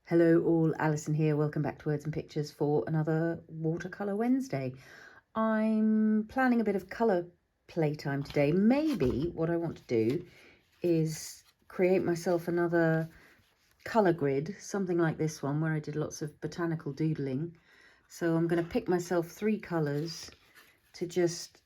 Hello all, Alison here. Welcome back to Words and Pictures for another Watercolour Wednesday. I'm planning a bit of colour playtime today. Maybe what I want to do is create myself another colour grid, something like this one where I did lots of botanical doodling. So I'm going to pick myself 3 colours to just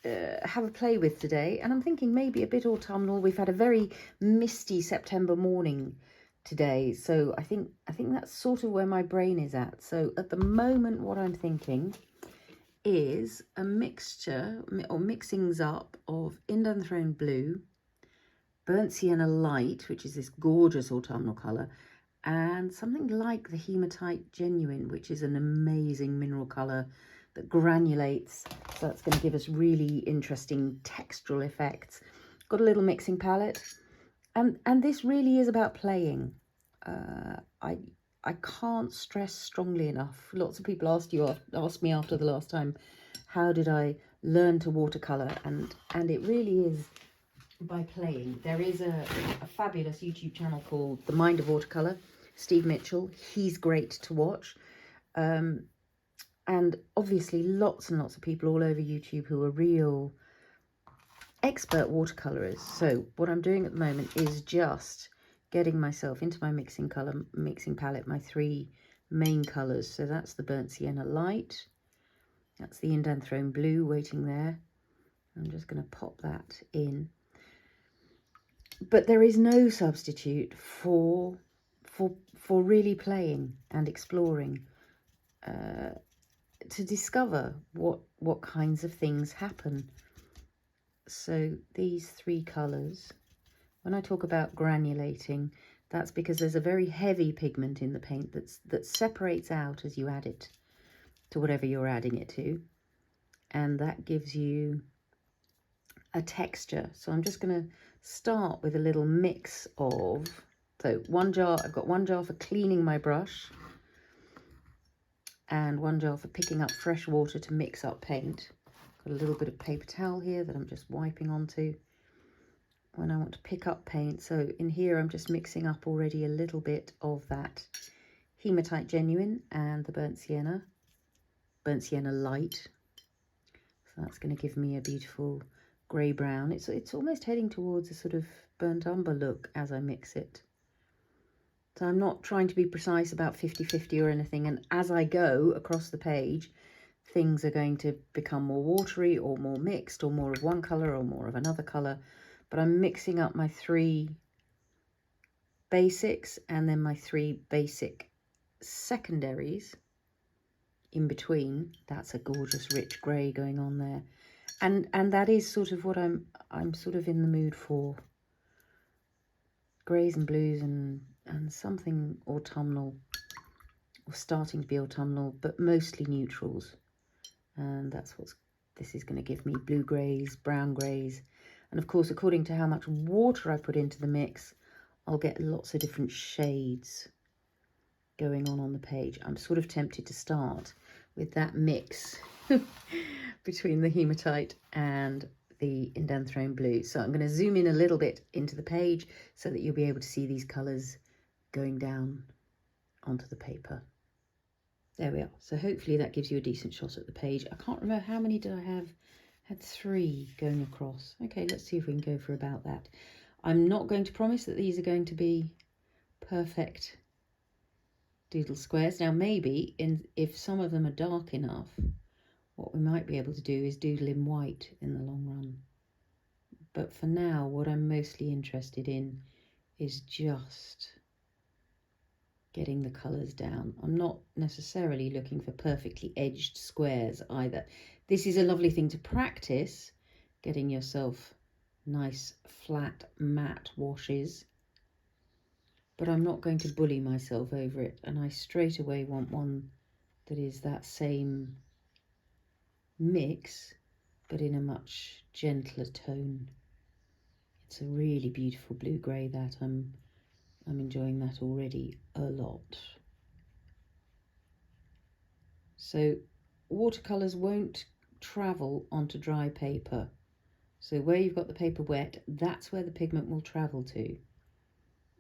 have a play with today. And I'm thinking maybe a bit autumnal. We've had a very misty September morning today, so I think that's sort of where my brain is at. So at the moment what I'm thinking is a mixture or mixings up of Indanthrone blue, burnt sienna light, which is this gorgeous autumnal colour, and something like the Hematite genuine, which is an amazing mineral colour that granulates, so that's going to give us really interesting textural effects. Got a little mixing palette. And this really is about playing. I can't stress strongly enough. Lots of people asked me after the last time, how did I learn to watercolor? And it really is by playing. There is a fabulous YouTube channel called The Mind of Watercolor, Steve Mitchell. He's great to watch. And obviously lots and lots of people all over YouTube who are real expert watercolorers. So what I'm doing at the moment is just getting myself into my mixing palette, my 3 main colors. So that's the burnt sienna light, that's the Indanthrone blue waiting there. I'm just going to pop that in. But there is no substitute for really playing and exploring, to discover what kinds of things happen. So these 3 colours, when I talk about granulating, that's because there's a very heavy pigment in the paint that separates out as you add it to whatever you're adding it to, and that gives you a texture. So I'm just going to start with a little mix of, so one jar, I've got 1 jar for cleaning my brush and 1 jar for picking up fresh water to mix up paint. Got a little bit of paper towel here that I'm just wiping onto when I want to pick up paint. So in here I'm just mixing up already a little bit of that Hematite genuine and the burnt sienna light. So that's going to give me a beautiful grey brown. It's almost heading towards a sort of burnt umber look as I mix it. So I'm not trying to be precise about 50-50 or anything, and as I go across the page things are going to become more watery or more mixed or more of one colour or more of another colour. But I'm mixing up my 3 basics and then my 3 basic secondaries in between. That's a gorgeous rich grey going on there. And that is sort of what I'm sort of in the mood for. Greys and blues and something autumnal, or starting to be autumnal, but mostly neutrals. And that's what this is going to give me: blue greys, brown greys. And of course, according to how much water I put into the mix, I'll get lots of different shades going on the page. I'm sort of tempted to start with that mix between the Hematite and the Indanthrone blue. So I'm going to zoom in a little bit into the page so that you'll be able to see these colours going down onto the paper. There we are. So hopefully that gives you a decent shot at the page. I can't remember how many did I have. Had 3 going across. Okay, let's see if we can go for about that. I'm not going to promise that these are going to be perfect doodle squares. Now maybe if some of them are dark enough, what we might be able to do is doodle in white in the long run. But for now, what I'm mostly interested in is just getting the colours down. I'm not necessarily looking for perfectly edged squares either. This is a lovely thing to practice, getting yourself nice flat matte washes, but I'm not going to bully myself over it, and I straight away want one that is that same mix but in a much gentler tone. It's a really beautiful blue grey that I'm enjoying that already a lot. So watercolours won't travel onto dry paper. So where you've got the paper wet, that's where the pigment will travel to.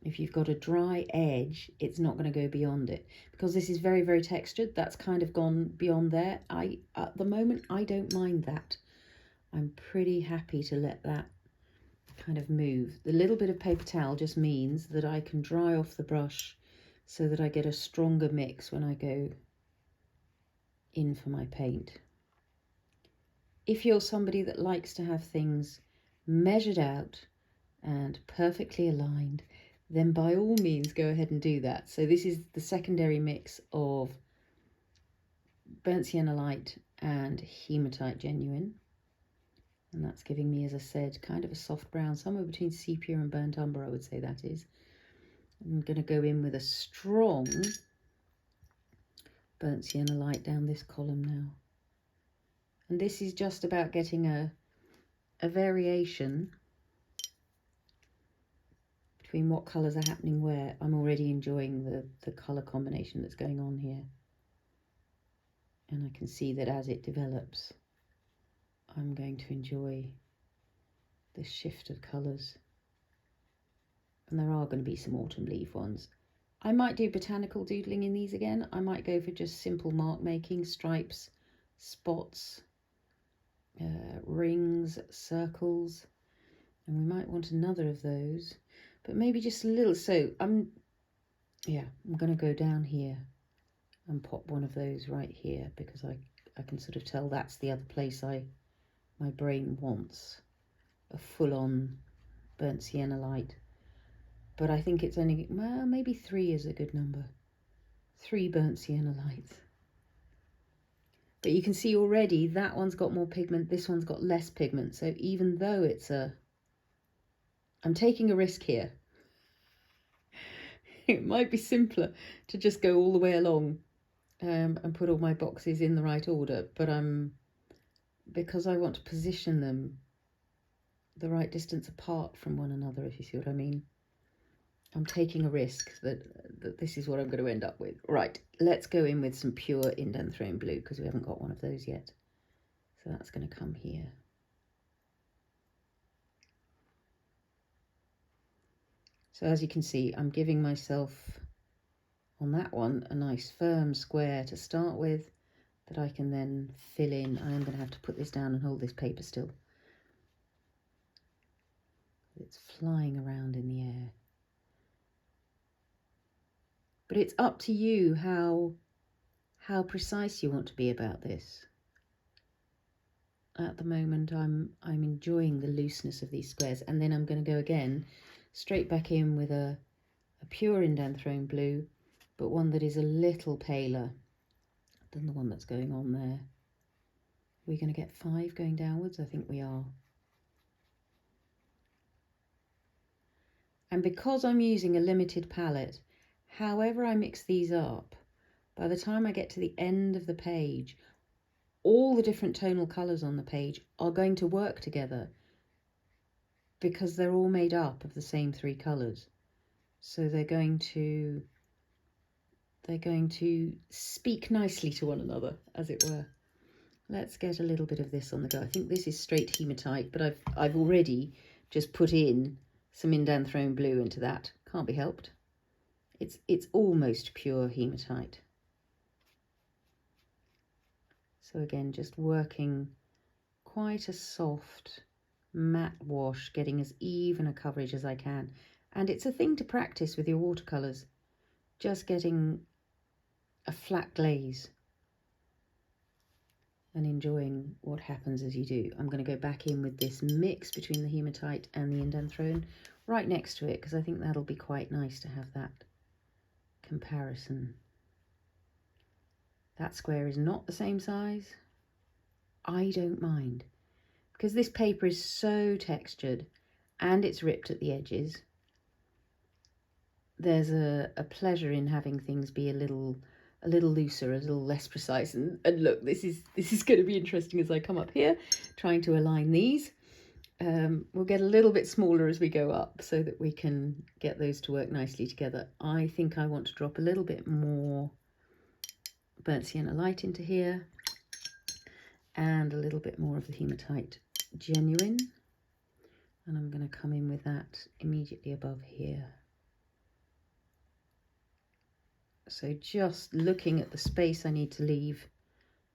If you've got a dry edge, it's not going to go beyond it. Because this is very, very textured, that's kind of gone beyond there. At the moment, I don't mind that. I'm pretty happy to let that kind of move. The little bit of paper towel just means that I can dry off the brush so that I get a stronger mix when I go in for my paint. If you're somebody that likes to have things measured out and perfectly aligned, then by all means go ahead and do that. So this is the secondary mix of burnt sienna light and hematite genuine. And that's giving me, as I said, kind of a soft brown, somewhere between sepia and burnt umber, I would say that is. I'm going to go in with a strong burnt sienna light down this column now. And this is just about getting a variation between what colours are happening where. I'm already enjoying the colour combination that's going on here. And I can see that as it develops, I'm going to enjoy this shift of colours. And there are going to be some autumn leaf ones. I might do botanical doodling in these again. I might go for just simple mark making, stripes, spots, rings, circles. And we might want another of those, but maybe just a little. So I'm going to go down here and pop one of those right here, because I can sort of tell that's the other place my brain wants a full-on burnt sienna light. But I think it's only, well, maybe 3 is a good number. 3 burnt sienna lights. But you can see already that one's got more pigment, this one's got less pigment. So even though it's I'm taking a risk here. It might be simpler to just go all the way along and put all my boxes in the right order, but because I want to position them the right distance apart from one another, if you see what I mean. I'm taking a risk that this is what I'm going to end up with. Right, let's go in with some pure Indanthrone blue, because we haven't got one of those yet. So that's going to come here. So as you can see, I'm giving myself on that one a nice firm square to start with that I can then fill in. I am going to have to put this down and hold this paper still. It's flying around in the air. But it's up to you how precise you want to be about this. At the moment, I'm enjoying the looseness of these squares, and then I'm going to go again straight back in with a pure Indanthrone blue, but one that is a little paler than the one that's going on there. We're going to get 5 going downwards. I think we are. And because I'm using a limited palette, however I mix these up, by the time I get to the end of the page, all the different tonal colours on the page are going to work together, because they're all made up of the same 3 colours. So they're going to speak nicely to one another, as it were. Let's get a little bit of this on the go. I think this is straight hematite, but I've already just put in some Indanthrone blue into that. Can't be helped. It's almost pure hematite. So again, just working quite a soft matte wash, getting as even a coverage as I can. And it's a thing to practice with your watercolours, just getting a flat glaze and enjoying what happens as you do. I'm going to go back in with this mix between the hematite and the Indanthrone right next to it, because I think that'll be quite nice to have that comparison. That square is not the same size. I don't mind, because this paper is so textured and it's ripped at the edges. There's a pleasure in having things be a little looser, a little less precise. And look, this is going to be interesting as I come up here, trying to align these. We'll get a little bit smaller as we go up so that we can get those to work nicely together. I think I want to drop a little bit more burnt sienna light into here, and a little bit more of the hematite genuine. And I'm going to come in with that immediately above here. So just looking at the space I need to leave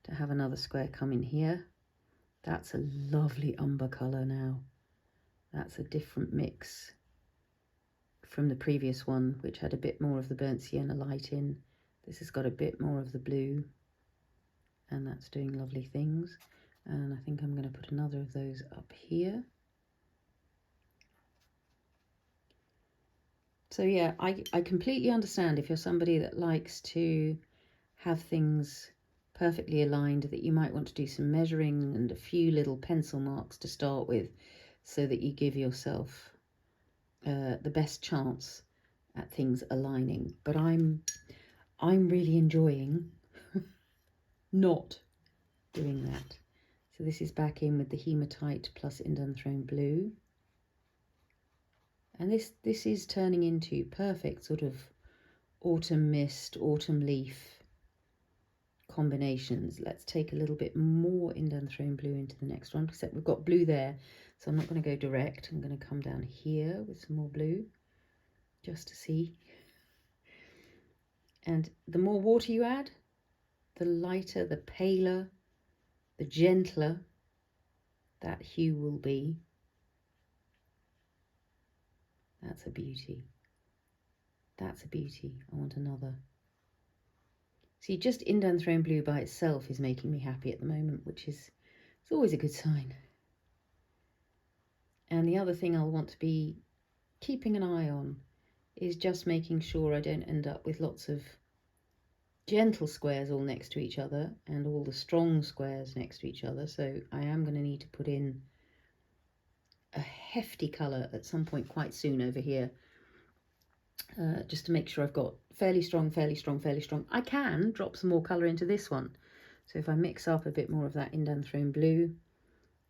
to have another square come in here. That's a lovely umber colour now. That's a different mix from the previous one, which had a bit more of the burnt sienna light in. This has got a bit more of the blue, and that's doing lovely things. And I think I'm going to put another of those up here. So yeah, I completely understand if you're somebody that likes to have things perfectly aligned, that you might want to do some measuring and a few little pencil marks to start with, so that you give yourself the best chance at things aligning. But I'm really enjoying not doing that. So this is back in with the Hematite plus Indanthrone blue. And this is turning into perfect sort of autumn mist, autumn leaf combinations. Let's take a little bit more Indanthrone blue into the next one, except we've got blue there, so I'm not going to go direct. I'm going to come down here with some more blue just to see. And the more water you add, the lighter, the paler, the gentler that hue will be. That's a beauty. That's a beauty. I want another. See, just Indanthrone blue by itself is making me happy at the moment, which is, it's always a good sign. And the other thing I'll want to be keeping an eye on is just making sure I don't end up with lots of gentle squares all next to each other and all the strong squares next to each other. So I am going to need to put in a hefty colour at some point quite soon over here, just to make sure I've got fairly strong, fairly strong, fairly strong. I can drop some more colour into this one. So if I mix up a bit more of that Indanthrone blue,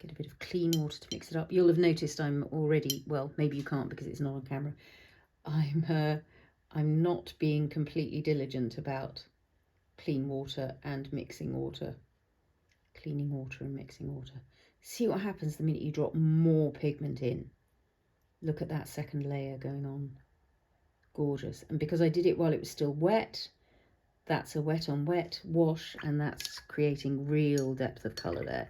get a bit of clean water to mix it up. You'll have noticed I'm already, well, maybe you can't because it's not on camera. I'm not being completely diligent about clean water and mixing water. Cleaning water and mixing water. See what happens the minute you drop more pigment in. Look at that second layer going on. Gorgeous. And because I did it while it was still wet, that's a wet on wet wash, and that's creating real depth of colour there.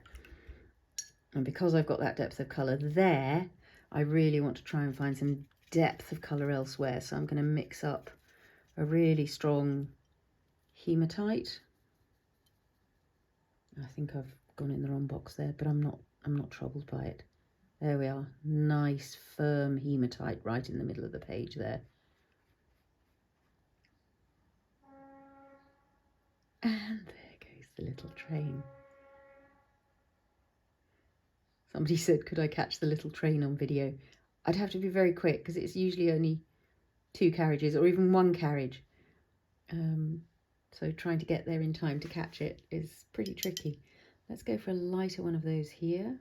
And because I've got that depth of colour there, I really want to try and find some depth of colour elsewhere. So I'm going to mix up a really strong Hematite. I think I've gone in the wrong box there, but I'm not troubled by it. There we are. Nice firm Hematite right in the middle of the page there. And there goes the little train. Somebody said, could I catch the little train on video? I'd have to be very quick because it's usually only 2 carriages or even 1 carriage. So trying to get there in time to catch it is pretty tricky. Let's go for a lighter one of those here.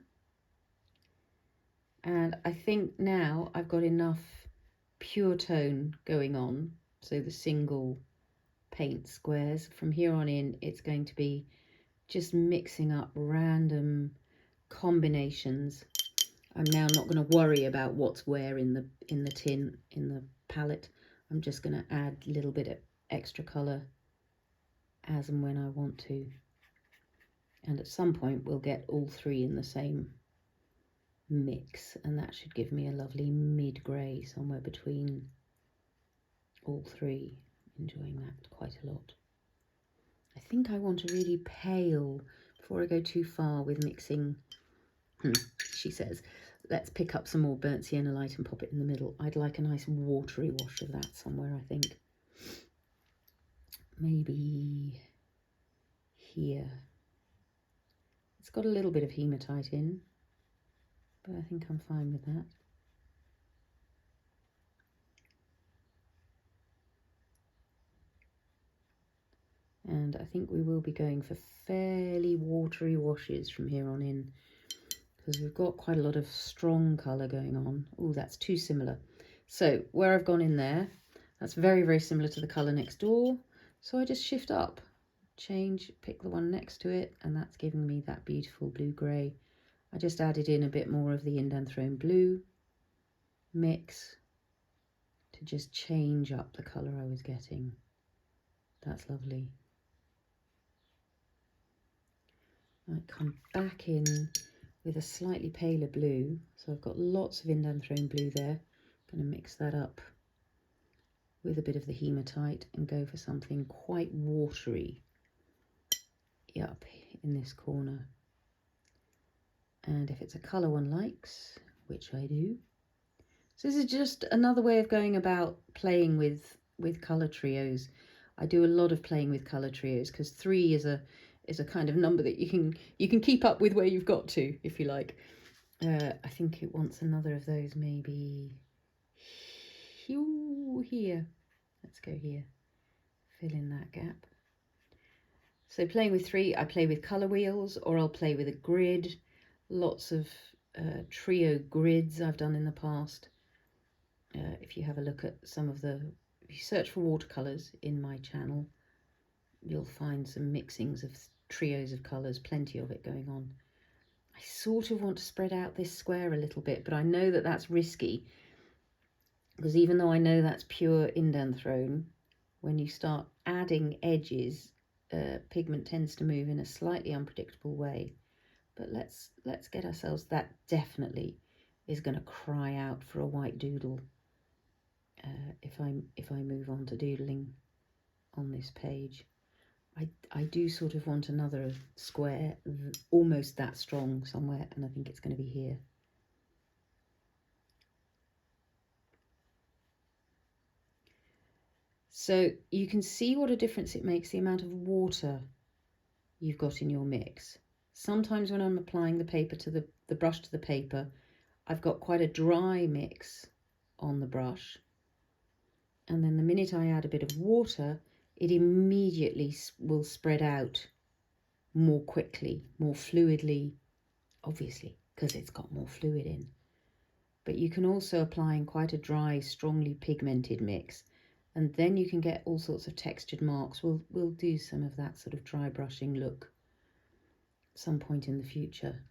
And I think now I've got enough pure tone going on. So the single paint squares. From here on in, it's going to be just mixing up random combinations. I'm now not going to worry about what's where in the tin, in the palette. I'm just going to add a little bit of extra colour as and when I want to. And at some point we'll get all 3 in the same mix, and that should give me a lovely mid-grey somewhere between all 3. Enjoying that quite a lot. I think I want a really pale, before I go too far with mixing, she says, let's pick up some more burnt sienna light and pop it in the middle. I'd like a nice watery wash of that somewhere, I think. Maybe here. It's got a little bit of hematite in, but I think I'm fine with that. And I think we will be going for fairly watery washes from here on in, because we've got quite a lot of strong colour going on. Oh, that's too similar. So where I've gone in there, that's very, very similar to the colour next door. So I just shift up, change, pick the one next to it, and that's giving me that beautiful blue-grey. I just added in a bit more of the Indanthrone blue mix to just change up the colour I was getting. That's lovely. I come back in with a slightly paler blue. So I've got lots of Indanthrone blue there. I'm going to mix that up with a bit of the Hematite and go for something quite watery up in this corner. And if it's a colour one likes, which I do. So this is just another way of going about playing with colour trios. I do a lot of playing with colour trios because 3 is a kind of number that you can keep up with where you've got to, if you like. I think it wants another of those, maybe here. Let's go here. Fill in that gap. So playing with 3, I play with colour wheels, or I'll play with a grid. Lots of trio grids I've done in the past. If you have a look at some of the, if you search for watercolours in my channel, you'll find some mixings of trios of colours, plenty of it going on. I sort of want to spread out this square a little bit, but I know that that's risky, because even though I know that's pure Indanthrone, when you start adding edges, pigment tends to move in a slightly unpredictable way. But let's get ourselves, that definitely is going to cry out for a white doodle. If I move on to doodling on this page, I do sort of want another square almost that strong somewhere, and I think it's going to be here. So you can see what a difference it makes, the amount of water you've got in your mix. Sometimes when I'm applying the paper to the brush to the paper, I've got quite a dry mix on the brush, and then the minute I add a bit of water, it immediately will spread out more quickly, more fluidly, obviously, because it's got more fluid in. But you can also apply in quite a dry, strongly pigmented mix, and then you can get all sorts of textured marks. We'll do some of that sort of dry brushing look some point in the future.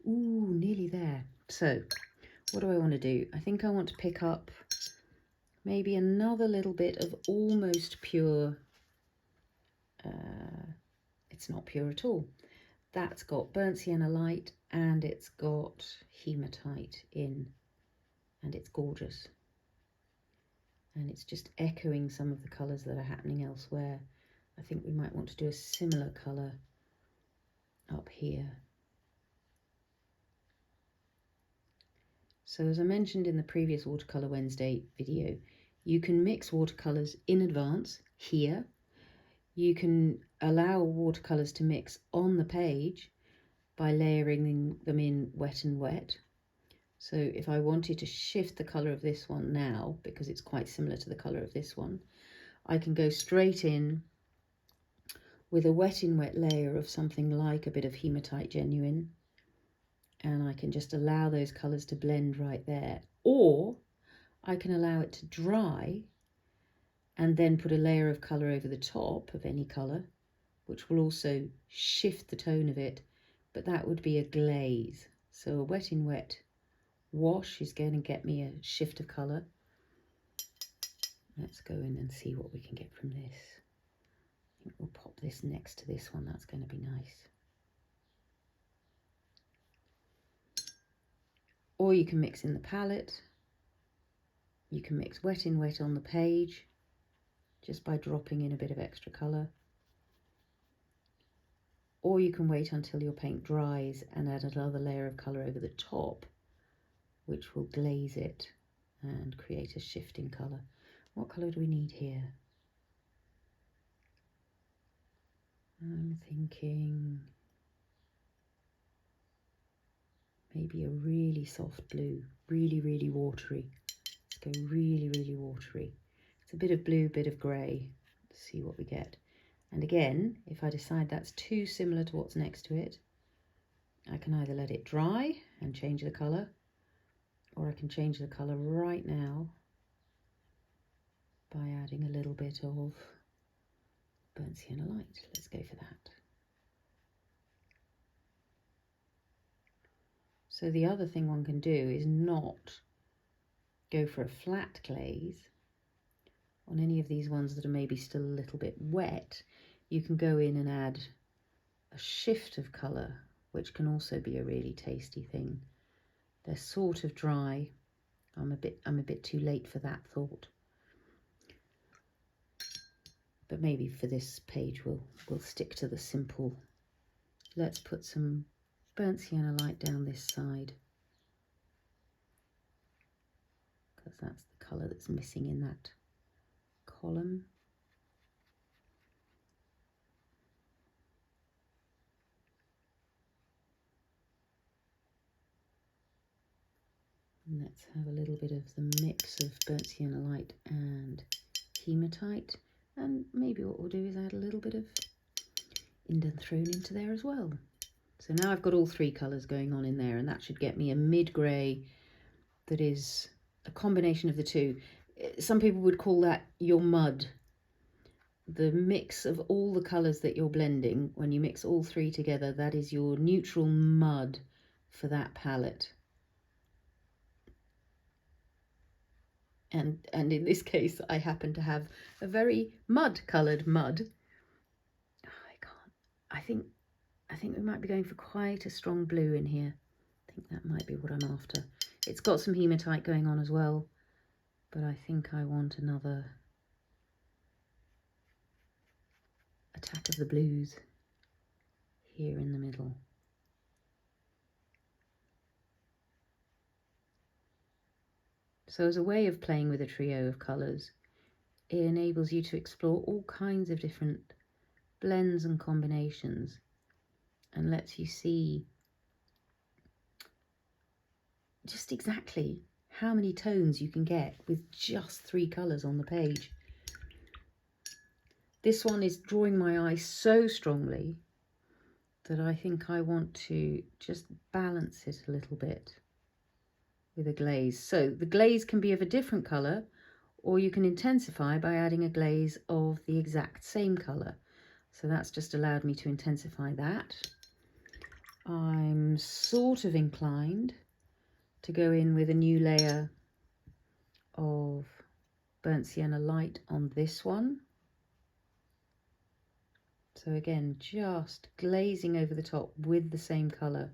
Ooh, nearly there. So what do I want to do? I think I want to pick up maybe another little bit of almost pure, it's not pure at all. That's got burnt sienna light and it's got hematite in, and it's gorgeous. And it's just echoing some of the colours that are happening elsewhere. I think we might want to do a similar colour up here. So as I mentioned in the previous Watercolour Wednesday video, you can mix watercolours in advance here. You can allow watercolours to mix on the page by layering them in wet and wet. So if I wanted to shift the colour of this one now, because it's quite similar to the colour of this one, I can go straight in with a wet in wet layer of something like a bit of Hematite Genuine, and I can just allow those colours to blend right there. Or I can allow it to dry and then put a layer of colour over the top of any colour, which will also shift the tone of it, but that would be a glaze. So a wet in wet wash is going to get me a shift of colour. Let's go in and see what we can get from this. I think we'll pop this next to this one, that's going to be nice. Or you can mix in the palette. You can mix wet in wet on the page just by dropping in a bit of extra colour. Or you can wait until your paint dries and add another layer of colour over the top, which will glaze it and create a shifting colour. What colour do we need here? I'm thinking maybe a really soft blue, really watery. Let's go really watery. It's a bit of blue, bit of grey. Let's see what we get. And again, if I decide that's too similar to what's next to it, I can either let it dry and change the colour, or I can change the colour right now by adding a little bit of burnt sienna light. Let's go for that. So the other thing one can do is not go for a flat glaze, on any of these ones that are maybe still a little bit wet, you can go in and add a shift of colour, which can also be a really tasty thing. They're sort of dry. I'm a bit too late for that thought. But maybe for this page we'll stick to the simple. Let's put some burnt sienna light down this side, because that's the colour that's missing in that column. And let's have a little bit of the mix of burnt sienna light and hematite. And maybe what we'll do is add a little bit of Indanthrone into there as well. So now I've got all three colours going on in there, and that should get me a mid-grey that is a combination of the two. Some people would call that your mud. The mix of all the colours that you're blending, when you mix all three together, that is your neutral mud for that palette. And in this case, I happen to have a very mud-coloured mud. I think we might be going for quite a strong blue in here. I think that might be what I'm after. It's got some hematite going on as well, but I think I want another attack of the blues here in the middle. So as a way of playing with a trio of colours, it enables you to explore all kinds of different blends and combinations, and lets you see just exactly how many tones you can get with just three colours on the page. This one is drawing my eye so strongly that I think I want to just balance it a little bit with a glaze. So the glaze can be of a different colour, or you can intensify by adding a glaze of the exact same colour. So that's just allowed me to intensify that. I'm sort of inclined to go in with a new layer of burnt sienna light on this one. So again, just glazing over the top with the same colour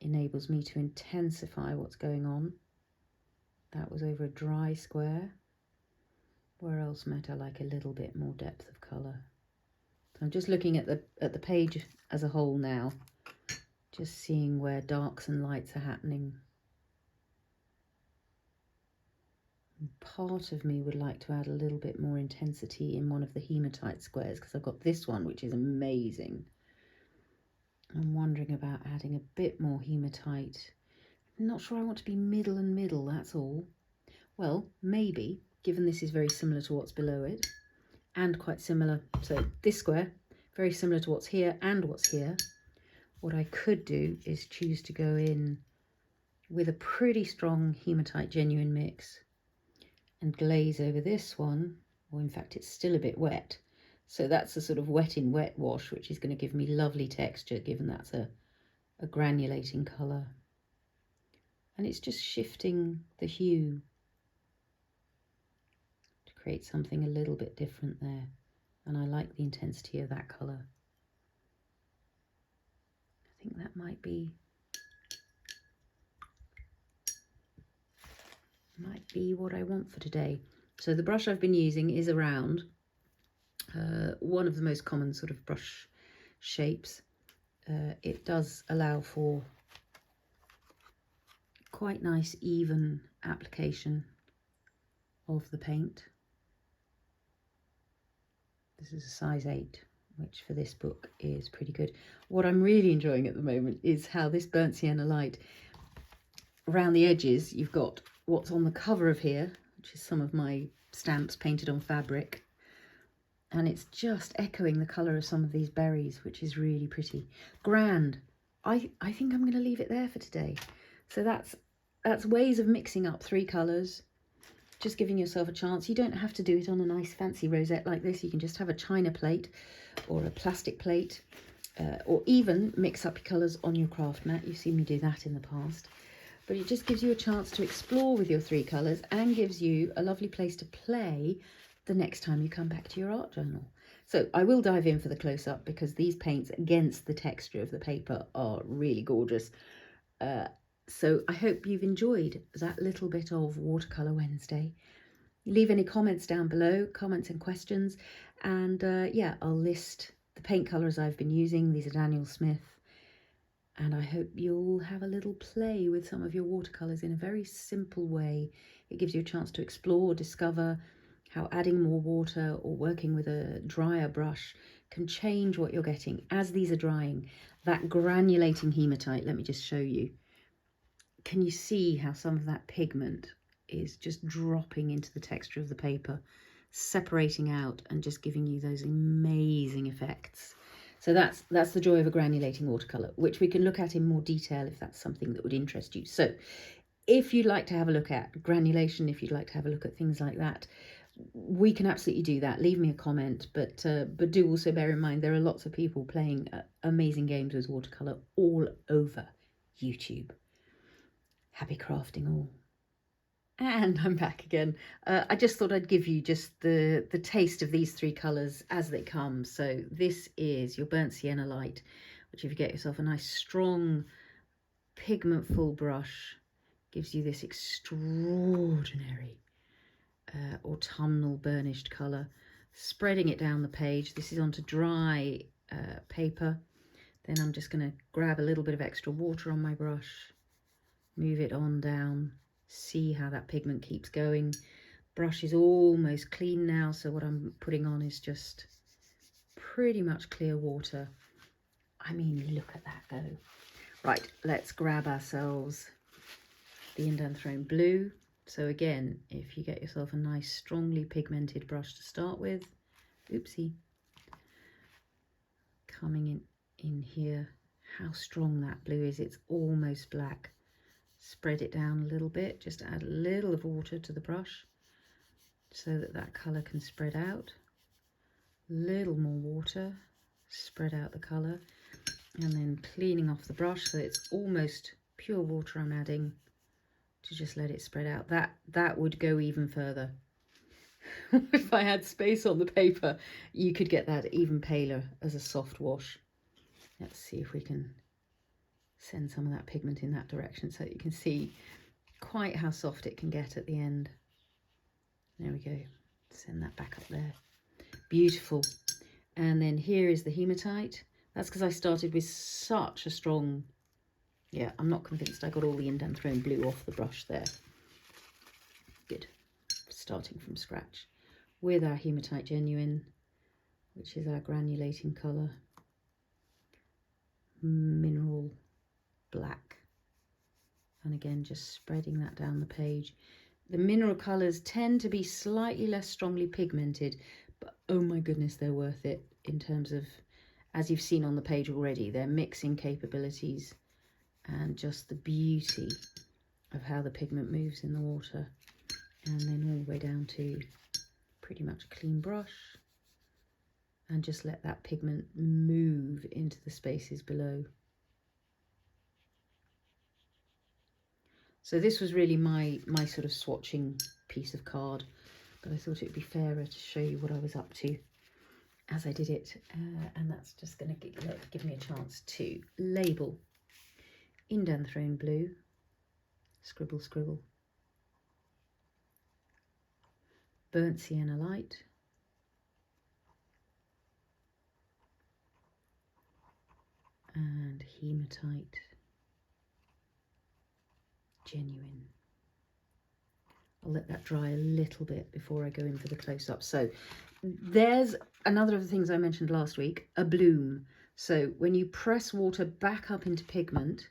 enables me to intensify what's going on. That was over a dry square. Where else might I like a little bit more depth of colour? So I'm just looking at the page as a whole now, just seeing where darks and lights are happening. And part of me would like to add a little bit more intensity in one of the hematite squares, because I've got this one which is amazing. I'm wondering about adding a bit more hematite. I'm not sure I want to be middle and middle, that's all. Well, maybe, given this is very similar to what's below it, and quite similar, so this square, very similar to what's here and what's here, what I could do is choose to go in with a pretty strong hematite genuine mix and glaze over this one, or in fact it's still a bit wet. So that's a sort of wet in wet wash, which is going to give me lovely texture, given that's a granulating colour. And it's just shifting the hue to create something a little bit different there. And I like the intensity of that colour. I think that might be what I want for today. So the brush I've been using is a round, one of the most common sort of brush shapes. It does allow for quite nice even application of the paint. This is a size 8, which for this book is pretty good. What I'm really enjoying at the moment is how this burnt sienna light, around the edges, you've got what's on the cover of here, which is some of my stamps painted on fabric. And it's just echoing the colour of some of these berries, which is really pretty. Grand. I think I'm going to leave it there for today. So that's ways of mixing up three colours, just giving yourself a chance. You don't have to do it on a nice fancy rosette like this. You can just have a china plate or a plastic plate, or even mix up your colours on your craft mat. You've seen me do that in the past. but it just gives you a chance to explore with your 3 colours and gives you a lovely place to play the next time you come back to your art journal. So I will dive in for the close-up because these paints against the texture of the paper are really gorgeous. So I hope you've enjoyed that little bit of Watercolour Wednesday. Leave any comments down below, comments and questions, and yeah, I'll list the paint colours I've been using. These are Daniel Smith, and I hope you'll have a little play with some of your watercolours in a very simple way. It gives you a chance to explore, discover how adding more water or working with a drier brush can change what you're getting as these are drying. That granulating hematite, let me just show you. Can you see how some of that pigment is just dropping into the texture of the paper, separating out and just giving you those amazing effects? So that's the joy of a granulating watercolour, which we can look at in more detail if that's something that would interest you. So if you'd like to have a look at granulation, if you'd like to have a look at things like that, we can absolutely do that. Leave me a comment, but do also bear in mind there are lots of people playing amazing games with watercolour all over YouTube. Happy crafting all. And I'm back again. I just thought I'd give you just the taste of these 3 colours as they come. So this is your burnt sienna light, which if you get yourself a nice strong pigment-full brush, gives you this extraordinary autumnal burnished colour. Spreading it down the page. This is onto dry paper. Then I'm just going to grab a little bit of extra water on my brush, move it on down, see how that pigment keeps going. Brush is almost clean now, so what I'm putting on is just pretty much clear water. I mean, look at that go. Right, let's grab ourselves the Indanthrone blue. So again, if you get yourself a nice strongly pigmented brush to start with, oopsie, coming in here, how strong that blue is, it's almost black. Spread it down a little bit, just add a little of water to the brush so that that colour can spread out. Little more water, spread out the colour, and then cleaning off the brush so it's almost pure water I'm adding to just let it spread out. That would go even further. If I had space on the paper, you could get that even paler as a soft wash. Let's see if we can send some of that pigment in that direction so that you can see quite how soft it can get at the end. There we go. Send that back up there. Beautiful. And then here is the hematite. That's because I started with such a strong... Yeah, I'm not convinced I got all the Indanthrone blue off the brush there. Good. Starting from scratch with our Hematite Genuine, which is our granulating colour. Mineral black. And again, just spreading that down the page. The mineral colours tend to be slightly less strongly pigmented, but oh my goodness, they're worth it in terms of, as you've seen on the page already, their mixing capabilities and just the beauty of how the pigment moves in the water. And then all the way down to pretty much a clean brush, and just let that pigment move into the spaces below. So this was really my sort of swatching piece of card, but I thought it would be fairer to show you what I was up to as I did it, and that's just going to give me a chance to label. Indanthrone blue, scribble scribble. Burnt sienna light, and hematite genuine. I'll let that dry a little bit before I go in for the close-up. So there's another of the things I mentioned last week, a bloom. So when you press water back up into pigment,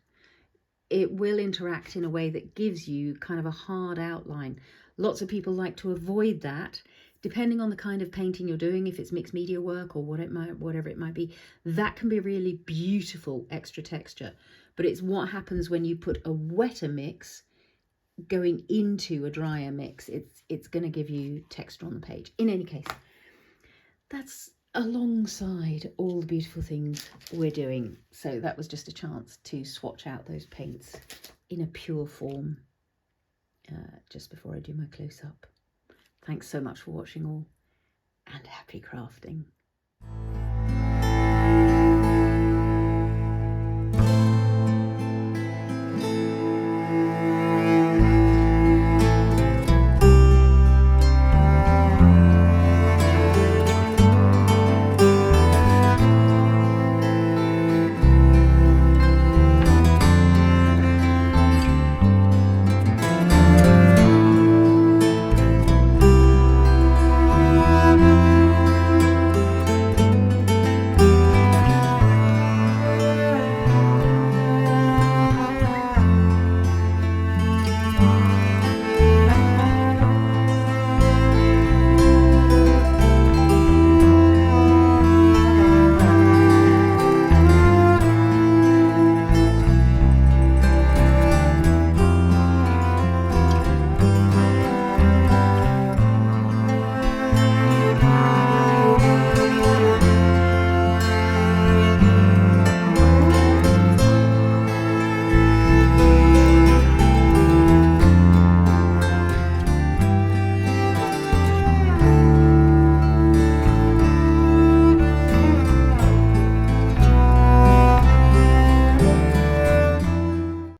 it will interact in a way that gives you kind of a hard outline. Lots of people like to avoid that, depending on the kind of painting you're doing. If it's mixed media work or whatever it might be, that can be really beautiful extra texture. But it's what happens when you put a wetter mix going into a drier mix. It's going to give you texture on the page. In any case, that's alongside all the beautiful things we're doing. So that was just a chance to swatch out those paints in a pure form just before I do my close-up. Thanks so much for watching all, and happy crafting.